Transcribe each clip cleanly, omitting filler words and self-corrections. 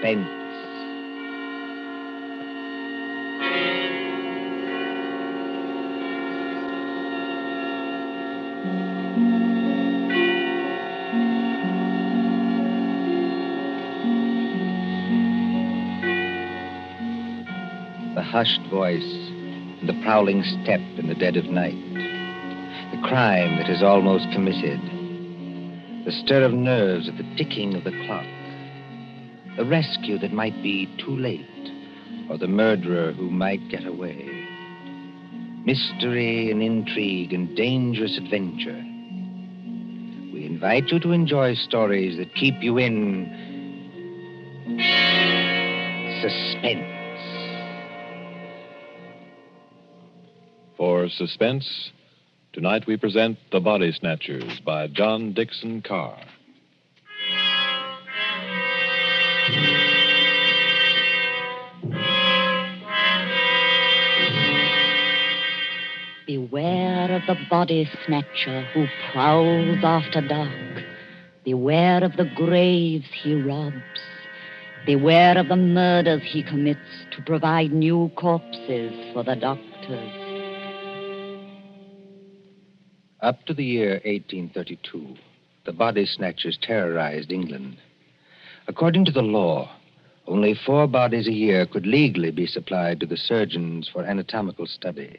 Suspense. The hushed voice and the prowling step in the dead of night. The crime that is almost committed. The stir of nerves at the ticking of the clock. The rescue that might be too late, or the murderer who might get away. Mystery and intrigue and dangerous adventure. We invite you to enjoy stories that keep you in suspense. For Suspense, tonight we present The Body Snatchers by John Dixon Carr. Beware of the body snatcher who prowls after dark. Beware of the graves he robs. Beware of the murders he commits to provide new corpses for the doctors. Up to the year 1832, the body snatchers terrorized England. According to the law, only 4 bodies a year could legally be supplied to the surgeons for anatomical study.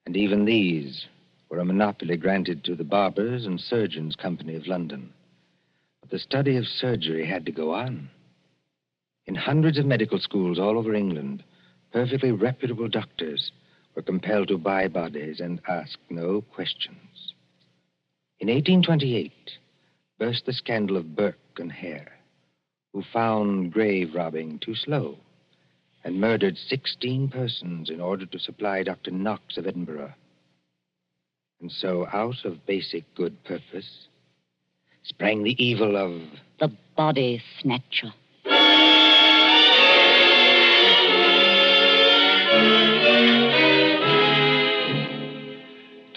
And even these were a monopoly granted to the Barbers and Surgeons Company of London. But the study of surgery had to go on. In hundreds of medical schools all over England, perfectly reputable doctors were compelled to buy bodies and ask no questions. In 1828, burst the scandal of Burke and Hare, who found grave robbing too slow and murdered 16 persons in order to supply Dr. Knox of Edinburgh. And so, out of basic good purpose, sprang the evil of the body snatcher.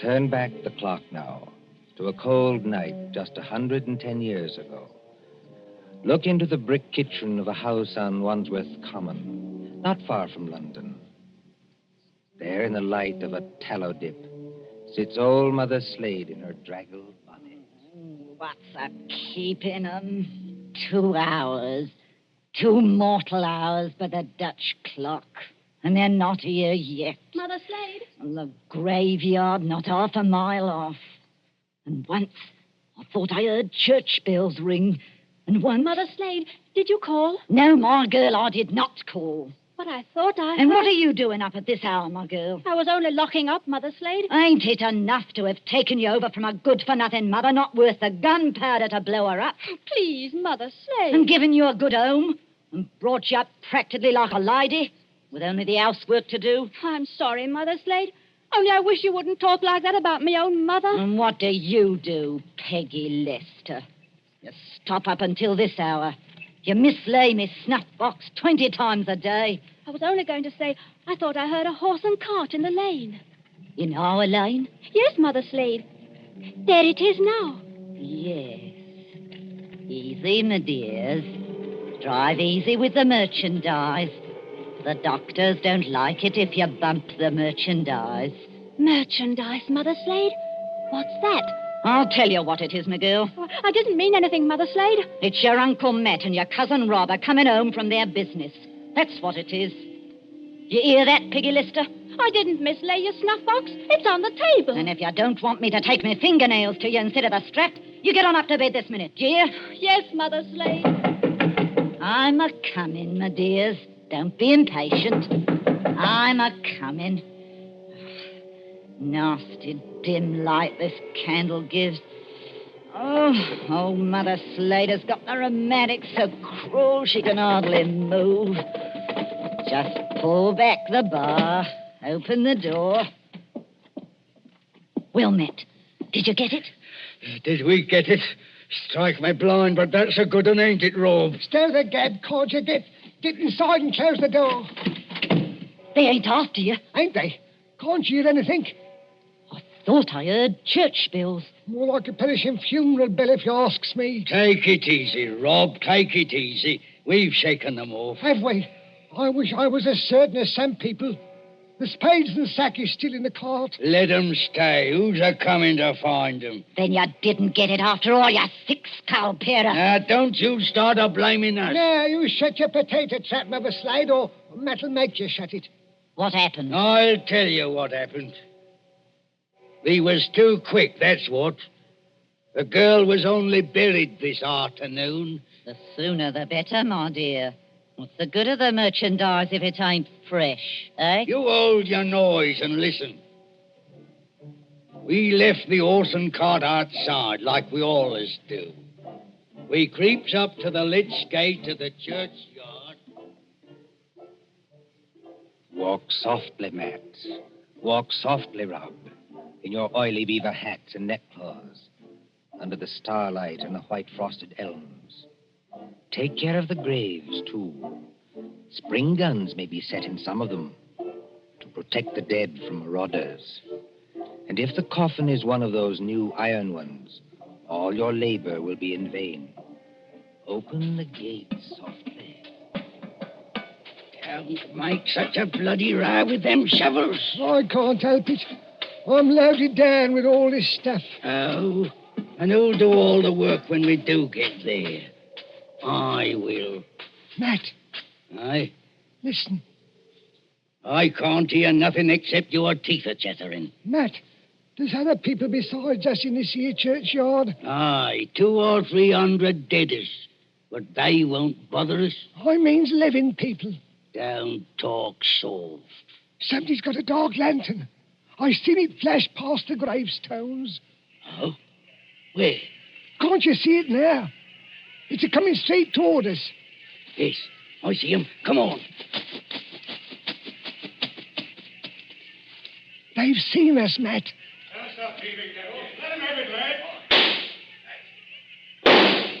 Turn back the clock now to a cold night just 110 years ago. Look into the brick kitchen of a house on Wandsworth Common, not far from London. There, in the light of a tallow dip, sits old Mother Slade in her draggled bonnet. What's a keeping 'em? 2 hours. 2 mortal hours by the Dutch clock. And they're not here yet. Mother Slade? The graveyard not half a mile off. And once I thought I heard church bells ring. And once... Mother Slade, did you call? No, my girl, I did not call. But I thought I And heard... what are you doing up at this hour, my girl? I was only locking up, Mother Slade. Ain't it enough to have taken you over from a good-for-nothing mother not worth the gunpowder to blow her up? Please, Mother Slade. And given you a good home and brought you up practically like a lady with only the housework to do? I'm sorry, Mother Slade. Only I wish you wouldn't talk like that about me own mother. And what do you do, Peggy Lester? You stop up until this hour. You mislay me snuff box 20 times a day. I was only going to say I thought I heard a horse and cart in the lane. In our lane? Yes, Mother Slade. There it is now. Yes. Easy, my dears. Drive easy with the merchandise. The doctors don't like it if you bump the merchandise. Merchandise, Mother Slade? What's that? I'll tell you what it is, my girl. I didn't mean anything, Mother Slade. It's your Uncle Matt and your cousin Robert coming home from their business. That's what it is. You hear that, Peggy Lister? I didn't mislay your snuff box. It's on the table. And if you don't want me to take my fingernails to you instead of a strap, you get on up to bed this minute, do you? Yes, Mother Slade. I'm a-coming, my dears. Don't be impatient. I'm a-coming. Nasty dim light this candle gives. Oh, old Mother Slater's got the rheumatics so cruel she can hardly move. Just pull back the bar, open the door. Well, Matt, did you get it? Did we get it? Strike me blind, but that's a good one, ain't it, Rob? Stir the gab, can't you? Get inside and close the door. They ain't after you. Ain't they? Can't you hear anything? I thought I heard church bells. More like a perishing funeral bell, if you asks me. Take it easy, Rob. Take it easy. We've shaken them off. Have we? I wish I was as certain as some people. The spades and sack is still in the cart. Let 'em stay. Who's a-coming to find 'em? Then you didn't get it after all, you thick-skull pair of... Now, don't you start a-blaming us. Now, you shut your potato trap, Mother Slade, or Matt'll make you shut it. What happened? I'll tell you what happened. We was too quick, that's what. The girl was only buried this afternoon. The sooner the better, my dear. What's the good of the merchandise if it ain't fresh, eh? You hold your noise and listen. We left the horse and cart outside, like we always do. We creeps up to the lich gate of the churchyard. Walk softly, Matt. Walk softly, Rob, in your oily beaver hats and neckcloths, under the starlight and the white frosted elms. Take care of the graves, too. Spring guns may be set in some of them to protect the dead from marauders. And if the coffin is one of those new iron ones, all your labor will be in vain. Open the gates softly. Don't make such a bloody row with them shovels. I can't help it. I'm loaded down with all this stuff. Oh, and who'll do all the work when we do get there? I will. Matt, Aye? listen. I can't hear nothing except your teeth are chattering. Matt, there's other people besides us in this here churchyard. Aye, 200 or 300 deaders. But they won't bother us. I means living people. Don't talk soft. Somebody's got a dark lantern. I seen it flash past the gravestones. Oh? Where? Can't you see it now? It's a-coming straight toward us. Yes, I see him. Come on. They've seen us, Matt.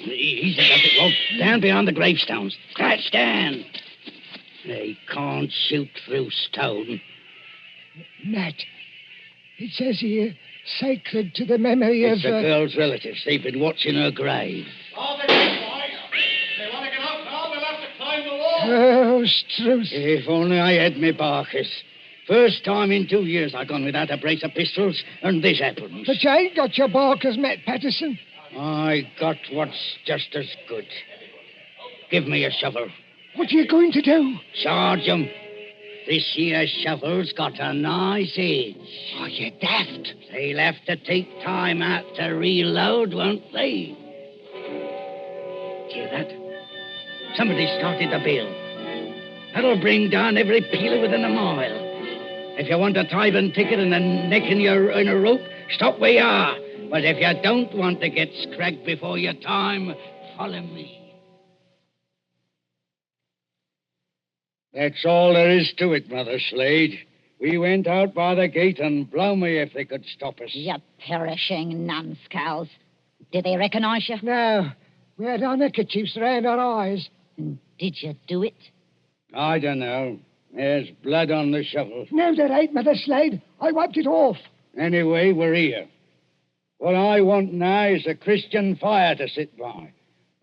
Easy does it, Rob. Down behind the gravestones. Crouch down. They can't shoot through stone. Matt, it says here, sacred to the memory It's of... the girl's relatives. They've been watching her grave. All the great boys. They want to get up now. They'll have to climb the wall. Oh, Struth. If only I had me Barkers. First time in 2 years I've gone without a brace of pistols, and this happens. But you ain't got your barkers, Matt Patterson. I got what's just as good. Give me a shovel. What are you going to do? Charge 'em. This here shovel's got a nice edge. Oh, you daft. They'll have to take time out to reload, won't they? Hear that? Somebody started the bell. That'll bring down every peeler within a mile. If you want a tithing ticket and a neck in a rope, stop where you are. But if you don't want to get scragged before your time, follow me. That's all there is to it, Mother Slade. We went out by the gate, and blow me if they could stop us. You perishing numbskulls. Did they recognize you? No, we had our neckerchiefs around our eyes. And did you do it? I don't know. There's blood on the shovel. No, there ain't, Mother Slade. I wiped it off. Anyway, we're here. What I want now is a Christian fire to sit by,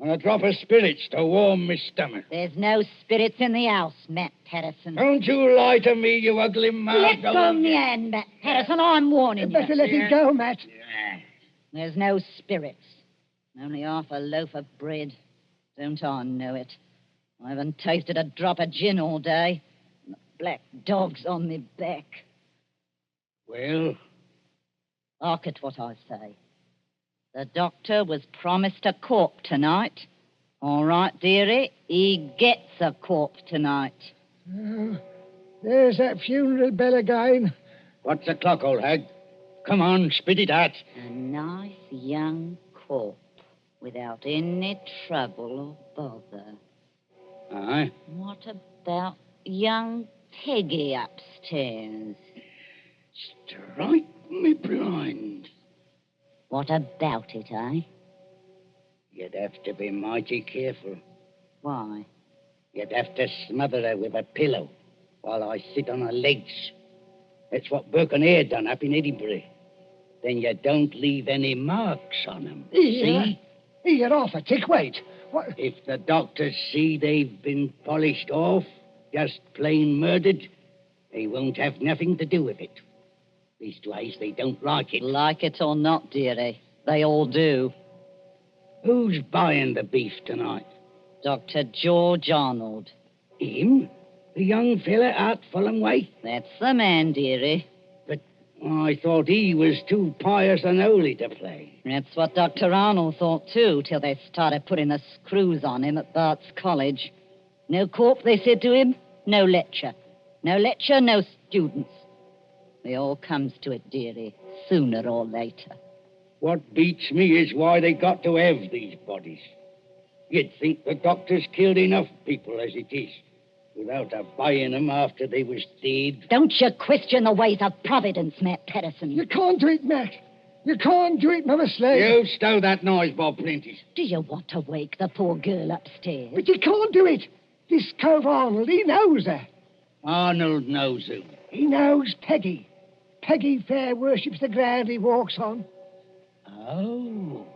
and a drop of spirits to warm my stomach. There's no spirits in the house, Matt Patterson. Don't you lie to me, you ugly mouth. Let go of me hand, Matt Patterson. I'm warning you. Better let it go, Matt. There's no spirits. Only half a loaf of bread. Don't I know it? I haven't tasted a drop of gin all day. And the black dog's on me back. Well? Hark at what I say. The doctor was promised a corp tonight. All right, dearie, he gets a corp tonight. Oh, there's that funeral bell again. What's the clock, old hag? Come on, spit it out. A nice young corp without any trouble or bother. Aye? What about young Peggy upstairs? Strike me blind. What about it, eh? You'd have to be mighty careful. Why? You'd have to smother her with a pillow while I sit on her legs. That's what Burke and Eyre done up in Edinburgh. Then you don't leave any marks on them. Here. See? Here, off a tick. Wait. What? If the doctors see they've been polished off, just plain murdered, they won't have nothing to do with it. Leastwise, they don't like it. Like it or not, dearie, they all do. Who's buying the beef tonight? Dr. George Arnold. Him? The young fella out Fulham way? That's the man, dearie. But I thought he was too pious and holy to play. That's what Dr. Arnold thought, too, till they started putting the screws on him at Bart's College. No corp, they said to him, no lecture. No lecture, no students. It all comes to it, dearie, sooner or later. What beats me is why they got to have these bodies. You'd think the doctors killed enough people as it is, without buying them after they was dead. Don't you question the ways of Providence, Matt Patterson. You can't do it, Matt. You can't do it, Mother Slade. You stow that noise, Bob Plenty. Do you want to wake the poor girl upstairs? But you can't do it. This cove Arnold, he knows her. Arnold knows who. He knows Peggy. Peggy fair worships the ground he walks on. Oh.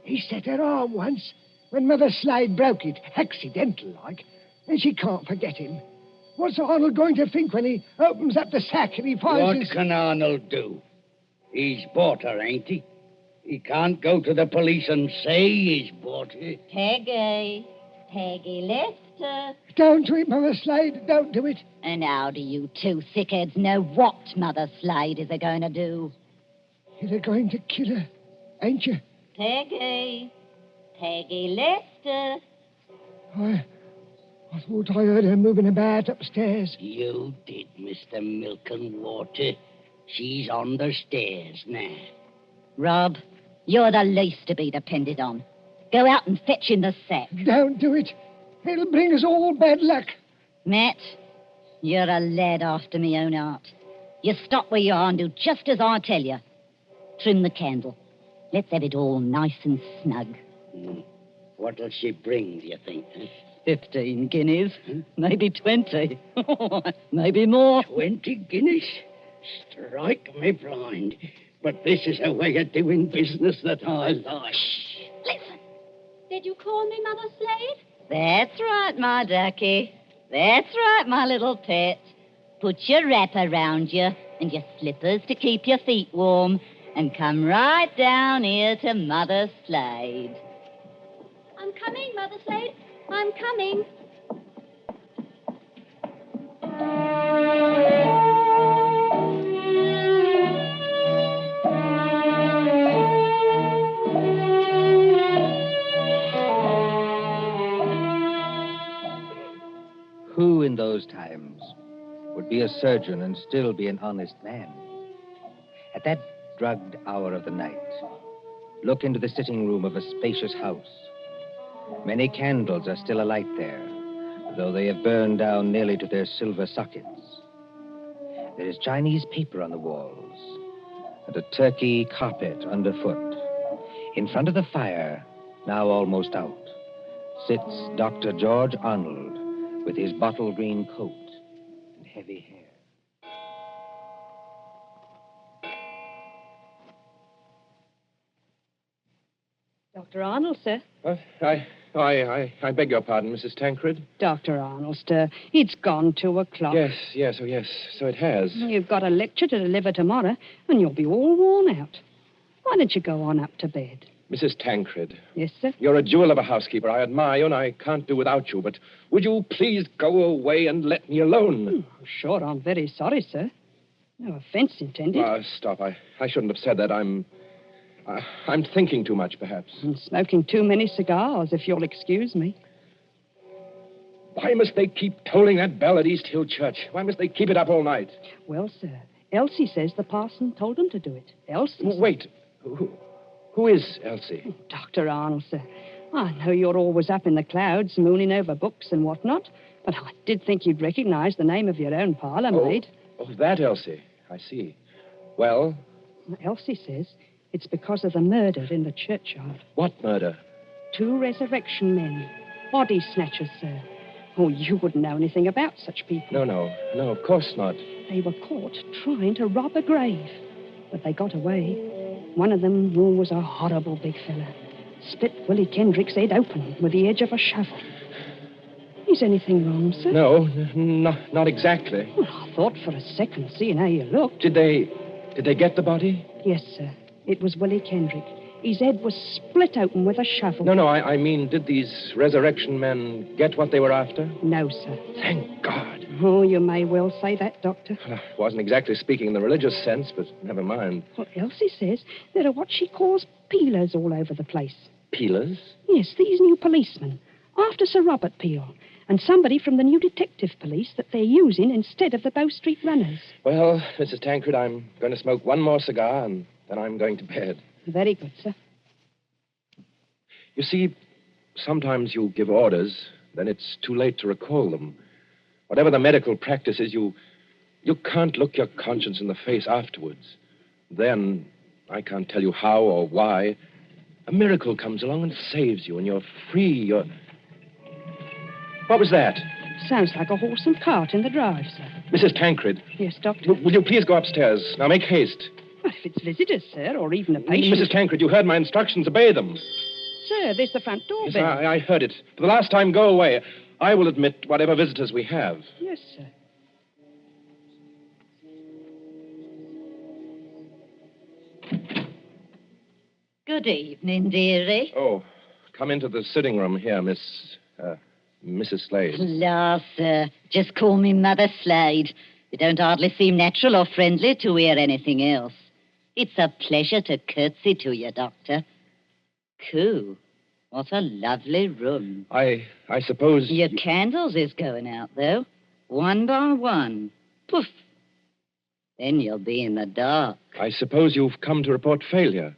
He set her arm once when Mother Slade broke it, accidental-like, and she can't forget him. What's Arnold going to think when he opens up the sack and he finds What his... can Arnold do? He's bought her, ain't he? He can't go to the police and say he's bought her. Peggy. Peggy Lester. Don't do it, Mother Slade. Don't do it. And how do you two thickheads know what Mother Slade is going to do? You're going to kill her, ain't you? Peggy. Peggy Lester. I thought I heard her moving about upstairs. You did, Mr. Milk and Water. She's on the stairs now. Rob, you're the least to be depended on. Go out and fetch in the sack. Don't do it. It'll bring us all bad luck. Matt, you're a lad after me own heart. You stop where you are and do just as I tell you. Trim the candle. Let's have it all nice and snug. What'll she bring, do you think? 15 guineas. Maybe 20. Maybe more. 20 guineas? Strike me blind. But this is a way of doing business that I like. Listen. Did you call me Mother Slade? That's right, my ducky. That's right, my little pet. Put your wrapper round you and your slippers to keep your feet warm and come right down here to Mother Slade. I'm coming, Mother Slade. I'm coming. Who in those times would be a surgeon and still be an honest man? At that drugged hour of the night, look into the sitting room of a spacious house. Many candles are still alight there, though they have burned down nearly to their silver sockets. There is Chinese paper on the walls and a Turkey carpet underfoot. In front of the fire, now almost out, sits Dr. George Arnold with his bottle green coat and heavy hair. Dr. Arnold, sir. I beg your pardon, Mrs. Tancred. Dr. Arnold, sir. It's gone 2 o'clock. Yes, so it has. You've got a lecture to deliver tomorrow, and you'll be all worn out. Why don't you go on up to bed? Mrs. Tancred. Yes, sir? You're a jewel of a housekeeper. I admire you, and I can't do without you, but would you please go away and let me alone? Sure, I'm very sorry, sir. No offense intended. Stop. I shouldn't have said that. I'm thinking too much, perhaps. And smoking too many cigars, if you'll excuse me. Why must they keep tolling that bell at East Hill Church? Why must they keep it up all night? Well, sir, Elsie says the parson told them to do it. Elsie. Wait. Who is Elsie? Dr. Arnold, sir. I know you're always up in the clouds, mooning over books and whatnot, but I did think you'd recognize the name of your own parlour maid. Oh, that Elsie. I see. Well? Elsie says it's because of the murder in the churchyard. What murder? 2 resurrection men. Body Snatchers, sir. Oh, you wouldn't know anything about such people. No, of course not. They were caught trying to rob a grave, but they got away. One of them was a horrible big fella. split Willie Kendrick's head open with the edge of a shovel. Is anything wrong, sir? No, not exactly. Well, I thought for a second, seeing how you looked. Did they get the body? Yes, sir. It was Willie Kendrick. His head was split open with a shovel. No, I mean, did these resurrection men get what they were after? No, sir. Thank God. Oh, you may well say that, Doctor. Well, I wasn't exactly speaking in the religious sense, but never mind. Well, Elsie says there are what she calls peelers all over the place. Peelers? Yes, these new policemen. After Sir Robert Peel. And somebody from the new detective police that they're using instead of the Bow Street runners. Well, Mrs. Tancred, I'm going to smoke one more cigar, and then I'm going to bed. Very good, sir. You see, sometimes you give orders, then it's too late to recall them. Whatever the medical practice is, you can't look your conscience in the face afterwards. Then, I can't tell you how or why, a miracle comes along and saves you, and you're free, What was that? Sounds like a horse and cart in the drive, sir. Mrs. Tancred. Yes, Doctor? Will you please go upstairs? Now, make haste. Well, if it's visitors, sir, or even a patient... Mrs. Tancred, you heard my instructions. Obey them. Sir, there's the front door Yes, bell. I heard it. For the last time, go away. I will admit whatever visitors we have. Yes, sir. Good evening, dearie. Oh, come into the sitting room here, Mrs. Slade. La, sir. Just call me Mother Slade. You don't hardly seem natural or friendly to hear anything else. It's a pleasure to curtsy to you, Doctor. Coo. What a lovely room. I suppose... Your candles is going out, though. One by one. Poof. Then you'll be in the dark. I suppose you've come to report failure.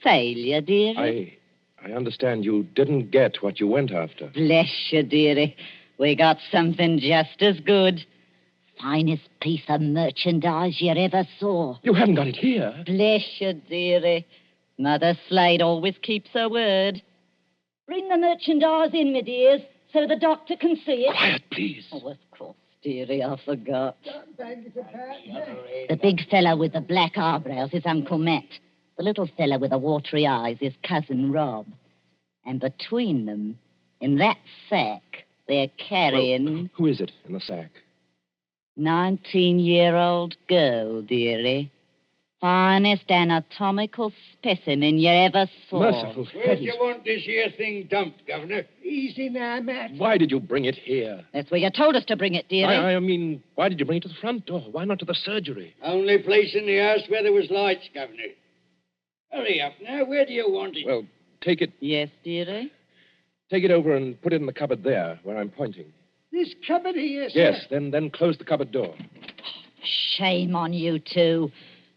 Failure, dearie? I understand you didn't get what you went after. Bless you, dearie. We got something just as good. Finest piece of merchandise you ever saw. You haven't got it here. Bless you, dearie. Mother Slade always keeps her word. Bring the merchandise in, my dears, so the doctor can see it. Quiet, please. Oh, of course, dearie, I forgot. Thank you, Pat. The big fellow with the black eyebrows is Uncle Matt. The little fellow with the watery eyes is Cousin Rob. And between them, in that sack, they're carrying... Well, who is it in the sack? 19-year-old girl, dearie. Finest anatomical specimen you ever saw. Merciful Where do heavens. you want this here thing dumped, Governor? Easy now, Matt. Why did you bring it here? That's where you told us to bring it, dearie. I mean, why did you bring it to the front door? Why not to the surgery? Only place in the house where there was lights, Governor. Hurry up now. Where do you want it? Well, take it Yes, dearie? over and put it in the cupboard there, where I'm pointing. This cupboard here, sir. Yes, then close the cupboard door. Shame on you two.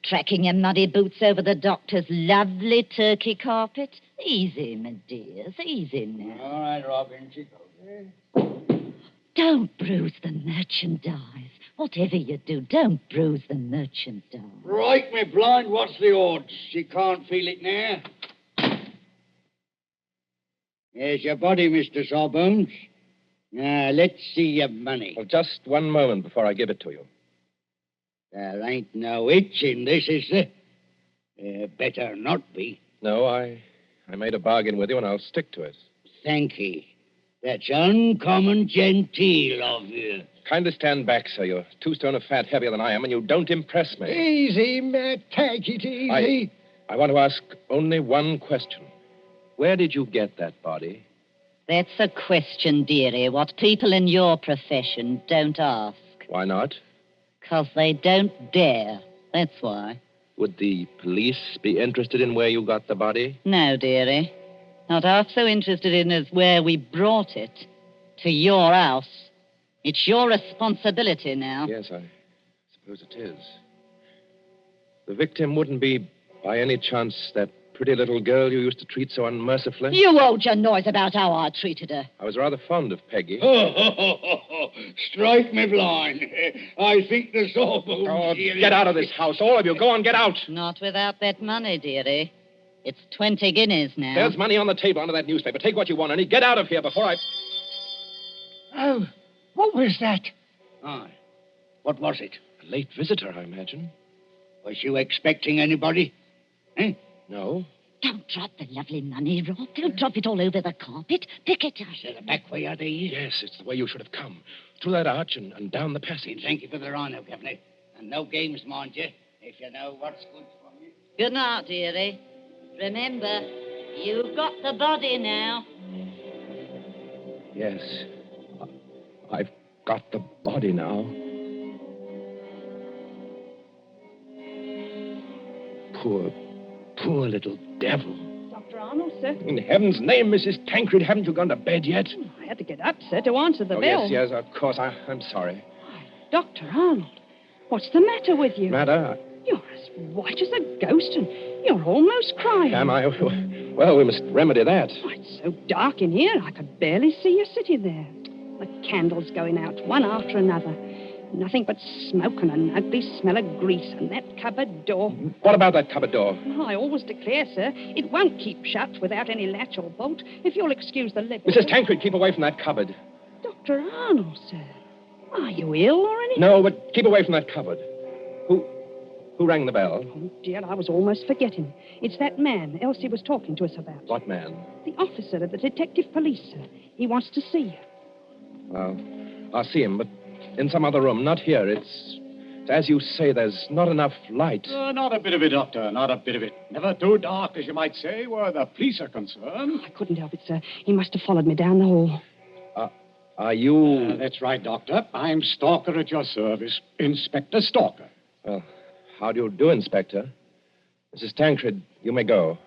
Tracking your muddy boots over the doctor's lovely turkey carpet. Easy, my dears, easy now. All right, Robin. Don't bruise the merchandise. Whatever you do, don't bruise the merchandise. Right, me blind. What's the odds? She can't feel it now. There's your body, Mr. Sawbones. Now, let's see your money. Well, just one moment before I give it to you. There ain't no itch in this, is there? Better not be. No, I made a bargain with you, and I'll stick to it. Thank ye. That's uncommon genteel of you. Kindly stand back, sir. You're 2 stone of fat heavier than I am, and you don't impress me. Easy, Matt. Take it easy. I want to ask only one question. Where did you get that body? That's a question, dearie, what people in your profession don't ask. Why not? 'Cause they don't dare. That's why. Would the police be interested in where you got the body? No, dearie. Not half so interested in as where we brought it. To your house. It's your responsibility now. Yes, I suppose it is. The victim wouldn't be, by any chance, that pretty little girl you used to treat so unmercifully? You hold your noise about how I treated her. I was rather fond of Peggy. Strike me blind. I think the Sawbones... Oh, get out of this house, all of you. Go on, get out. Not without that money, dearie. It's 20 guineas now. There's money on the table under that newspaper. Take what you want, and get out of here before I... Oh, what was that? Aye. What was it? A late visitor, I imagine. Was you expecting anybody? Eh? No. Don't drop the lovely money, Rob. Don't drop it all over the carpet. Pick it up. So the back way are these? Yes, it's the way you should have come. Through that arch and down the passage. Thank you for the rhino, Governor. And no games, mind you, if you know what's good for you. Good night, dearie. Remember, you've got the body now. Yes. I've got the body now. Poor little devil. Dr. Arnold, sir. In heaven's name, Mrs. Tancred, haven't you gone to bed yet? I had to get up, sir, to answer the bell. Yes, of course. I'm sorry. Dr. Arnold, what's the matter with you? Matter? You're as white as a ghost, and you're almost crying. Am I? Well, we must remedy that. Oh, it's so dark in here, I could barely see you sitting there. The candles going out, one after another. Nothing but smoke and an ugly smell of grease, and that cupboard door. What about that cupboard door? Oh, I always declare, sir, it won't keep shut without any latch or bolt, if you'll excuse the level. Mrs. Tancred, keep away from that cupboard. Dr. Arnold, sir. Are you ill or anything? No, but keep away from that cupboard. Who rang the bell? Oh, dear, I was almost forgetting. It's that man Elsie was talking to us about. What man? The officer of the detective police, sir. He wants to see you. Well, I'll see him, but in some other room, not here. It's as you say, there's not enough light. Not a bit of it, Doctor, not a bit of it. Never too dark, as you might say, where the police are concerned. I couldn't help it, sir. He must have followed me down the hall. Are you... That's right, Doctor. I'm Stalker at your service. Inspector Stalker. Well, how do you do, Inspector? Mrs. Tancred, you may go.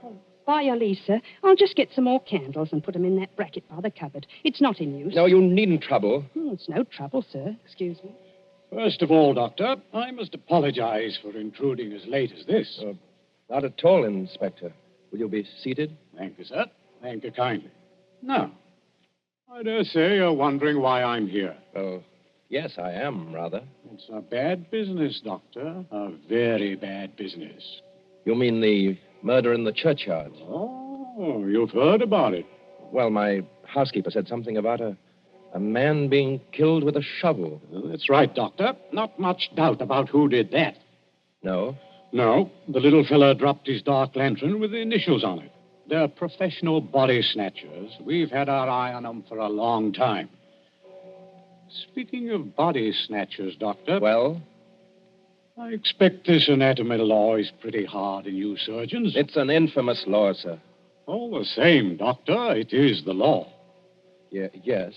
By your leave, sir, I'll just get some more candles and put them in that bracket by the cupboard. It's not in use. No, you needn't trouble. It's no trouble, sir. Excuse me. First of all, Doctor, I must apologize for intruding as late as this. Not at all, Inspector. Will you be seated? Thank you, sir. Thank you kindly. Now, I dare say you're wondering why I'm here. Well, yes, I am, rather. It's a bad business, Doctor. A very bad business. You mean the murder in the churchyard? Oh, you've heard about it. Well, my housekeeper said something about a man being killed with a shovel. That's right, Doctor. Not much doubt about who did that. No? No, the little fella dropped his dark lantern with the initials on it. They're professional body snatchers. We've had our eye on them for a long time. Speaking of body snatchers, Doctor... Well? I expect this anatomy law is pretty hard on you surgeons. It's an infamous law, sir. All the same, Doctor, it is the law. Yes.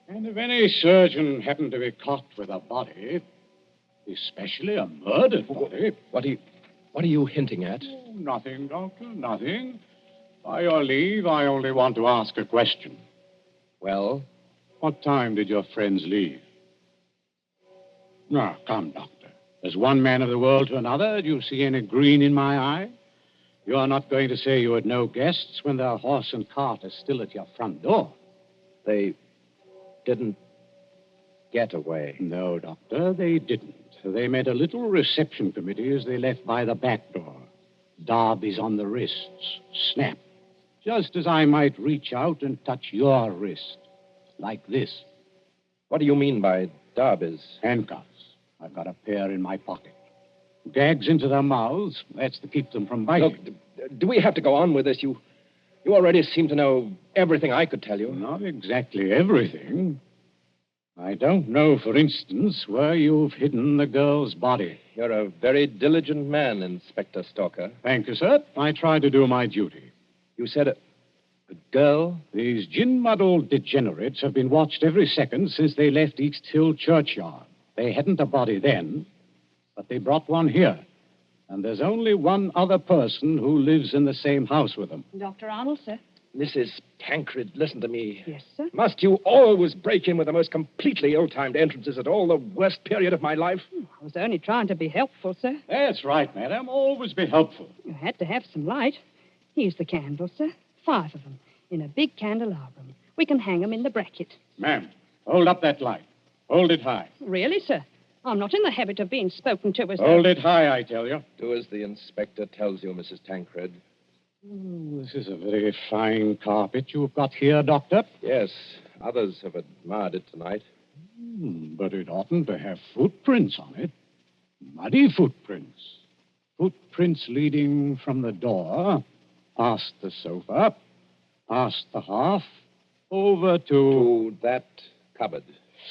And if any surgeon happened to be caught with a body, especially a murdered body... What are you hinting at? Oh, nothing, Doctor, nothing. By your leave, I only want to ask a question. Well? What time did your friends leave? Now, come, Doctor. As one man of the world to another, do you see any green in my eye? You are not going to say you had no guests when their horse and cart are still at your front door. They didn't get away. No, Doctor, they didn't. They made a little reception committee as they left by the back door. Darbies on the wrists. Snap. Just as I might reach out and touch your wrist. Like this. What do you mean by darbies? Handcuffs. I've got a pair in my pocket. Gags into their mouths. That's to keep them from biting. Look, do we have to go on with this? You already seem to know everything I could tell you. Not exactly everything. I don't know, for instance, where you've hidden the girl's body. You're a very diligent man, Inspector Stalker. Thank you, sir. I try to do my duty. You said a girl? These gin-muddled degenerates have been watched every second since they left East Hill Churchyard. They hadn't a body then, but they brought one here. And there's only one other person who lives in the same house with them. Dr. Arnold, sir. Mrs. Tancred, listen to me. Yes, sir. Must you always break in with the most completely ill-timed entrances at all the worst period of my life? I was only trying to be helpful, sir. That's right, madam. Always be helpful. You had to have some light. Here's the candles, sir. 5 of them, in a big candelabrum. We can hang them in the bracket. Ma'am, hold up that light. Hold it high. Really, sir? I'm not in the habit of being spoken to as Hold it high, I tell you. Do as the inspector tells you, Mrs. Tancred. This is a very fine carpet you've got here, Doctor. Yes, others have admired it tonight. But it oughtn't to have footprints on it. Muddy footprints. Footprints leading from the door, past the sofa, past the hearth, over To that cupboard.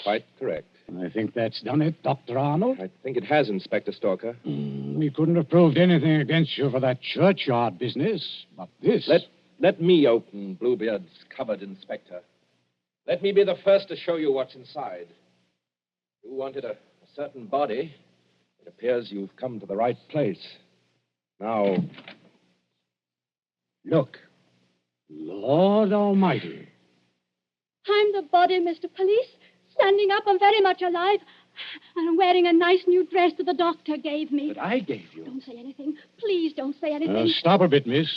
Quite correct. I think that's done it, Dr. Arnold. I think it has, Inspector Stalker. We couldn't have proved anything against you for that churchyard business, but this... Let me open Bluebeard's cupboard, Inspector. Let me be the first to show you what's inside. You wanted a certain body. It appears you've come to the right place. Now, look. Lord Almighty. I'm the body, Mr. Police. Standing up, I'm very much alive. And I'm wearing a nice new dress that the doctor gave me. That I gave you. Don't say anything. Please don't say anything. Stop a bit, miss.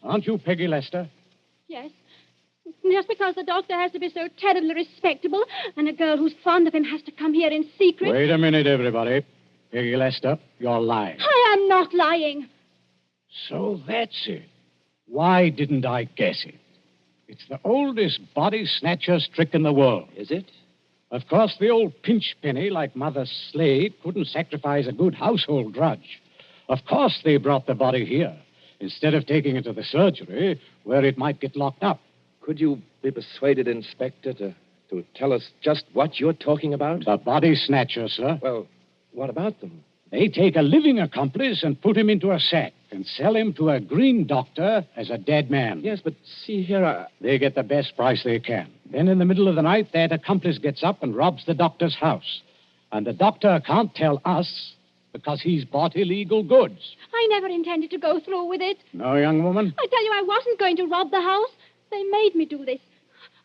Aren't you Peggy Lester? Yes. Just because the doctor has to be so terribly respectable and a girl who's fond of him has to come here in secret. Wait a minute, everybody. Peggy Lester, you're lying. I am not lying. So that's it. Why didn't I guess it? It's the oldest body snatchers trick in the world. Is it? Of course, the old pinch penny like Mother Slade couldn't sacrifice a good household grudge. Of course they brought the body here, instead of taking it to the surgery, where it might get locked up. Could you be persuaded, Inspector, to tell us just what you're talking about? The body snatcher, sir. Well, what about them? They take a living accomplice and put him into a sack and sell him to a green doctor as a dead man. Yes, but see here, They get the best price they can. Then in the middle of the night, that accomplice gets up and robs the doctor's house. And the doctor can't tell us because he's bought illegal goods. I never intended to go through with it. No, young woman? I tell you, I wasn't going to rob the house. They made me do this.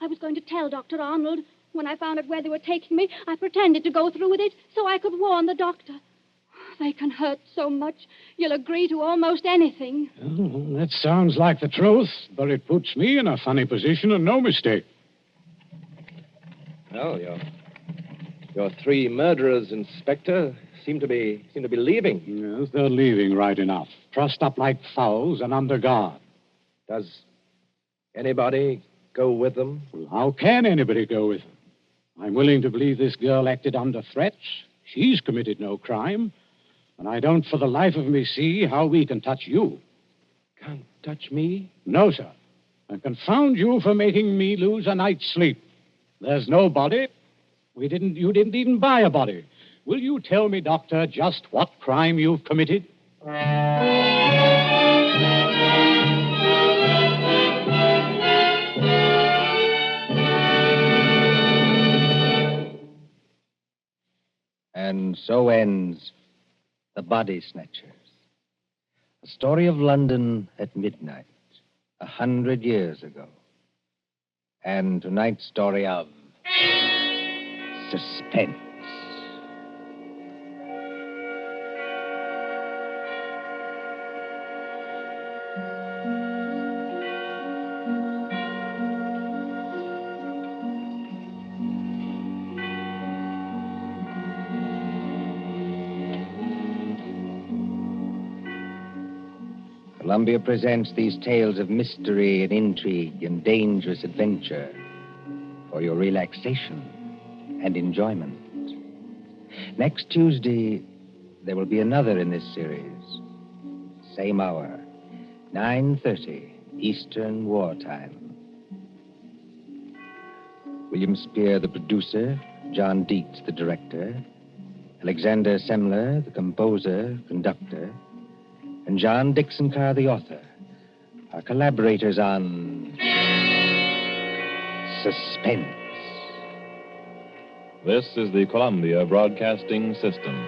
I was going to tell Dr. Arnold. When I found out where they were taking me, I pretended to go through with it so I could warn the doctor. They can hurt so much, you'll agree to almost anything. Oh, that sounds like the truth, but it puts me in a funny position and no mistake. well, your three murderers, Inspector, seem to be leaving. Yes, they're leaving right enough. Trussed up like fowls and under guard. Does anybody go with them? Well, how can anybody go with them? I'm willing to believe this girl acted under threats. She's committed no crime. And I don't for the life of me see how we can touch you. Can't touch me? No, sir. And confound you for making me lose a night's sleep. There's no body. You didn't even buy a body. Will you tell me, Doctor, just what crime you've committed? And so ends The Body Snatchers, a story of London at midnight, 100 years ago. And tonight's story of Suspense. Columbia presents these tales of mystery and intrigue and dangerous adventure for your relaxation and enjoyment. Next Tuesday, there will be another in this series. Same hour, 9:30 Eastern Wartime. William Spear, the producer, John Dietz, the director, Alexander Semler, the composer, conductor, and John Dixon Carr, the author, are collaborators on Suspense. This is the Columbia Broadcasting System.